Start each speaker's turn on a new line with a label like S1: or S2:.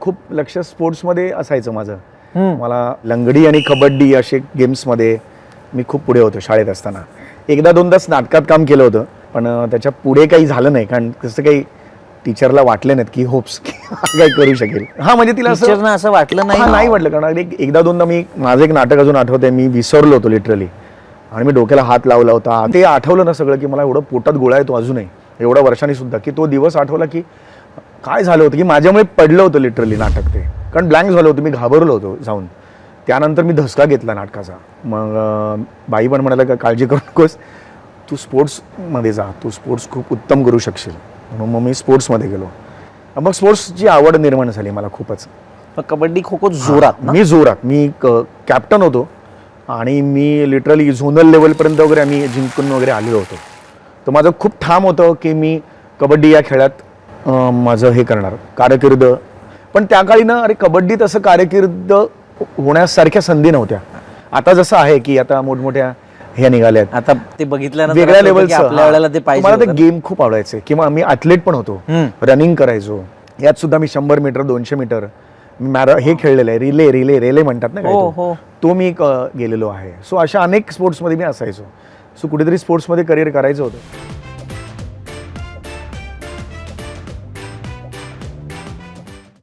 S1: खूप लक्ष स्पोर्ट्समध्ये असायचं माझं. मला लंगडी आणि कबड्डी असे गेम्समध्ये मी खूप पुढे होतो शाळेत असताना. एकदा दोनदाच नाटकात काम केलं होतं, पण त्याच्या पुढे काही झालं नाही, कारण तसं काही टीचरला वाटले नाहीत की होप्स काय करू शकेल. हा म्हणजे तिला
S2: असं वाटलं नाही.
S1: नाही वाटलं, कारण एकदा दोनदा मी माझं एक नाटक अजून आठवतंय, मी विसरलो होतो लिटरली आणि मी डोक्याला हात लावला होता. ते आठवलं ना सगळं की मला एवढं पोटात गोळा येतो अजूनही एवढ्या वर्षांनी सुद्धा, की तो दिवस आठवला की काय झालं होतं, की माझ्यामुळे पडलं होतं लिटरली नाटक ते, कारण ब्लँक झालं होतं, मी घाबरलो होतो जाऊन. त्यानंतर मी धसका घेतला नाटकाचा. मग बाई पण म्हणाला का काळजी करू नकोस, तू स्पोर्ट्समध्ये जा, तू स्पोर्ट्स खूप उत्तम करू शकशील. म्हणून मग मी स्पोर्ट्समध्ये गेलो. मग स्पोर्ट्सची आवड निर्माण झाली मला खूपच.
S2: कबड्डी खो खो जोरात ना?
S1: मी जोरात, मी कॅप्टन होतो आणि मी लिटरली झोनल लेवलपर्यंत वगैरे आम्ही जिंकून वगैरे आलेलो होतो. तर माझं खूप ठाम होतं की मी कबड्डी या खेळात माझं हे करणार कारकीर्द. पण त्या काळी ना, अरे कबड्डीत असं कारकीर्द होण्यासारख्या संधी नव्हत्या. आता जसं आहे की आता मोठमोठ्या हे निघाल्यात,
S2: आता ते बघितल्यानंतर
S1: वेगळ्या लेवलचं.
S2: आपल्या वेळेला ते पाहिजे.
S1: मला ते गेम खूप आवडायचे किंवा मी ॲथलीट पण होतो, रनिंग करायचो. यात सुद्धा मी 100 मीटर 200 मीटर हे खेळलेलं आहे. रिले म्हणतात ना काय, तो मी गेलेलो आहे. सो अशा अनेक स्पोर्ट्समध्ये मी असायचो. सो कुठेतरी स्पोर्ट्समध्ये करिअर करायचं होतं.